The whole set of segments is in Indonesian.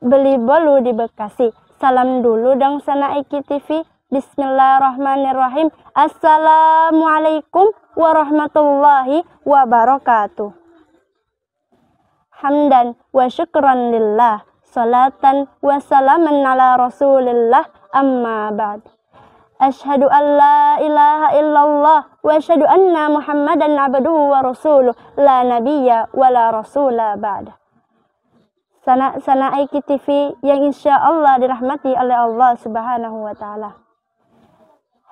beli bolu di Bekasi. Salam dulu dong Sana Iki TV. Bismillahirrahmanirrahim. Assalamualaikum warahmatullahi wabarakatuh. Hamdan wa syukran lillah. Salatan wa salaman ala rasulillah. Amma ba'd. Asyhadu an la ilaha illallah wa asyhadu anna Muhammadan abduhu wa rasuluh la nabiyya wa la rasula ba'da. Sana Iki TV yang insya Allah dirahmati oleh Allah Subhanahu wa Ta'ala.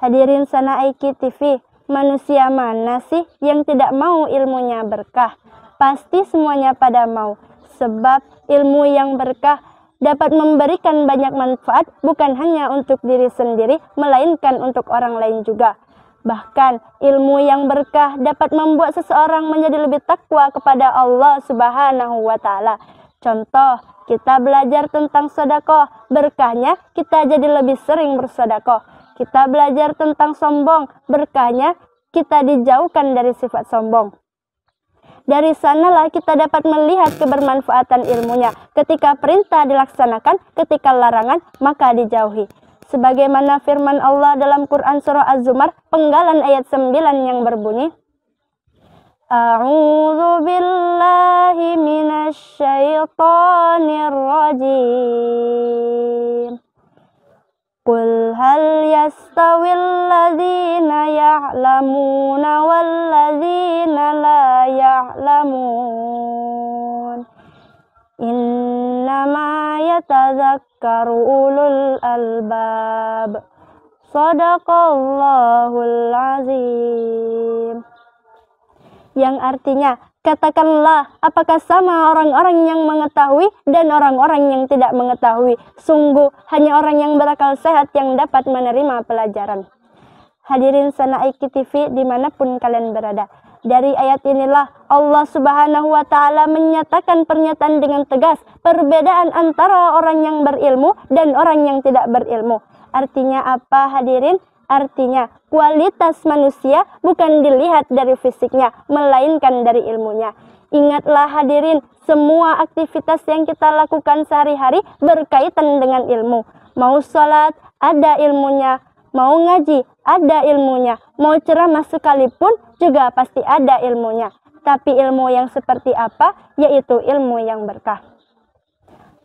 Hadirin Sana Iki TV, manusia mana sih yang tidak mau ilmunya berkah? Pasti semuanya pada mau, sebab ilmu yang berkah dapat memberikan banyak manfaat bukan hanya untuk diri sendiri, melainkan untuk orang lain juga. Bahkan ilmu yang berkah dapat membuat seseorang menjadi lebih takwa kepada Allah Subhanahu wa Ta'ala. Contoh, kita belajar tentang sedekah, berkahnya kita jadi lebih sering bersedekah. Kita belajar tentang sombong, berkahnya kita dijauhkan dari sifat sombong. Dari sanalah kita dapat melihat kebermanfaatan ilmunya. Ketika perintah dilaksanakan, ketika larangan maka dijauhi. Sebagaimana firman Allah dalam Quran surah Az-Zumar, penggalan ayat 9 yang berbunyi, A'udzu billahi minasy syaithanir rajim. Qul hal yastawil ladzina ya'lamuna wal ladzina la ya'lamun. Innama yatadzakkaru ulul albab. Shadaqallahul azim. Yang artinya, katakanlah, apakah sama orang-orang yang mengetahui dan orang-orang yang tidak mengetahui? Sungguh, hanya orang yang berakal sehat yang dapat menerima pelajaran. Hadirin Sana Iki TV dimanapun kalian berada. Dari ayat inilah Allah Subhanahu wa Ta'ala menyatakan pernyataan dengan tegas perbedaan antara orang yang berilmu dan orang yang tidak berilmu. Artinya apa hadirin? Artinya, kualitas manusia bukan dilihat dari fisiknya, melainkan dari ilmunya. Ingatlah hadirin, semua aktivitas yang kita lakukan sehari-hari berkaitan dengan ilmu. Mau sholat, ada ilmunya. Mau ngaji, ada ilmunya. Mau ceramah sekalipun, juga pasti ada ilmunya. Tapi ilmu yang seperti apa? Yaitu ilmu yang berkah.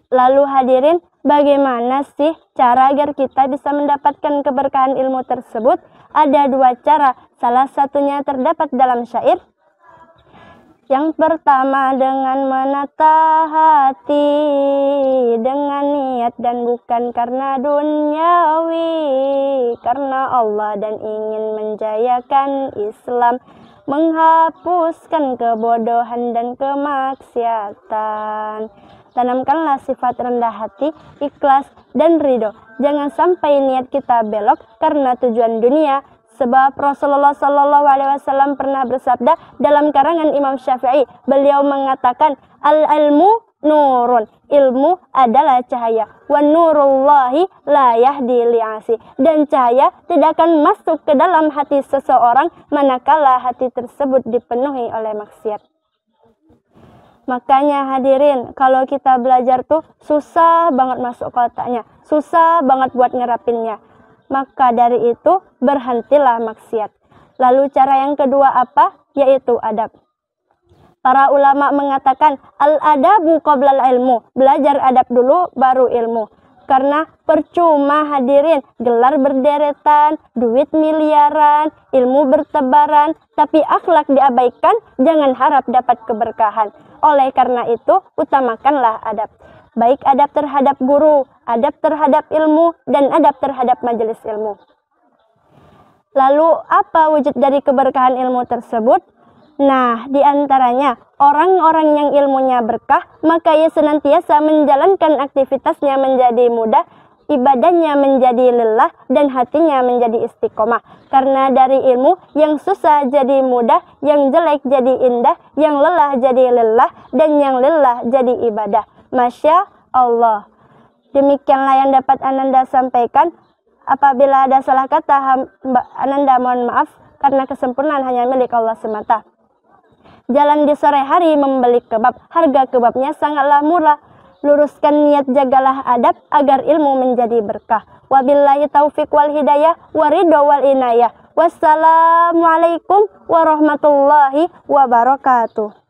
Lalu hadirin, bagaimana sih cara agar kita bisa mendapatkan keberkahan ilmu tersebut? Ada dua cara, salah satunya terdapat dalam syair. Yang pertama dengan menata hati, dengan niat dan bukan karena duniawi, karena Allah dan ingin menjayakan Islam, menghapuskan kebodohan dan kemaksiatan. Tanamkanlah sifat rendah hati, ikhlas, dan ridho. Jangan sampai niat kita belok karena tujuan dunia. Sebab Rasulullah SAW pernah bersabda dalam karangan Imam Syafi'i. Beliau mengatakan, Al-ilmu nurun. Ilmu adalah cahaya. Wa nurullahi la yahdi li'asi. Dan cahaya tidak akan masuk ke dalam hati seseorang manakala hati tersebut dipenuhi oleh maksiat. Makanya hadirin, kalau kita belajar tuh susah banget masuk ke otaknya, susah banget buat ngerapinnya. Maka dari itu berhentilah maksiat. Lalu cara yang kedua apa? Yaitu adab. Para ulama mengatakan al-adabu qoblal ilmu. Belajar adab dulu baru ilmu. Karena percuma hadirin, gelar berderetan, duit miliaran, ilmu bertebaran, tapi akhlak diabaikan, jangan harap dapat keberkahan. Oleh karena itu, utamakanlah adab. Baik adab terhadap guru, adab terhadap ilmu, dan adab terhadap majelis ilmu. Lalu, apa wujud dari keberkahan ilmu tersebut? Nah, di antaranya, orang-orang yang ilmunya berkah, maka ia senantiasa menjalankan aktivitasnya menjadi mudah, ibadahnya menjadi lelah, dan hatinya menjadi istiqomah. Karena dari ilmu, yang susah jadi mudah, yang jelek jadi indah, yang lelah jadi lelah, dan yang lelah jadi ibadah. Masya Allah. Demikianlah yang dapat Ananda sampaikan. Apabila ada salah kata, Ananda mohon maaf, karena kesempurnaan hanya milik Allah semata. Jalan di sore hari membeli kebab, harga kebabnya sangatlah murah. Luruskan niat, jagalah adab agar ilmu menjadi berkah. Wabillahi taufiq wal hidayah, waridho wal inayah. Wassalamualaikum warahmatullahi wabarakatuh.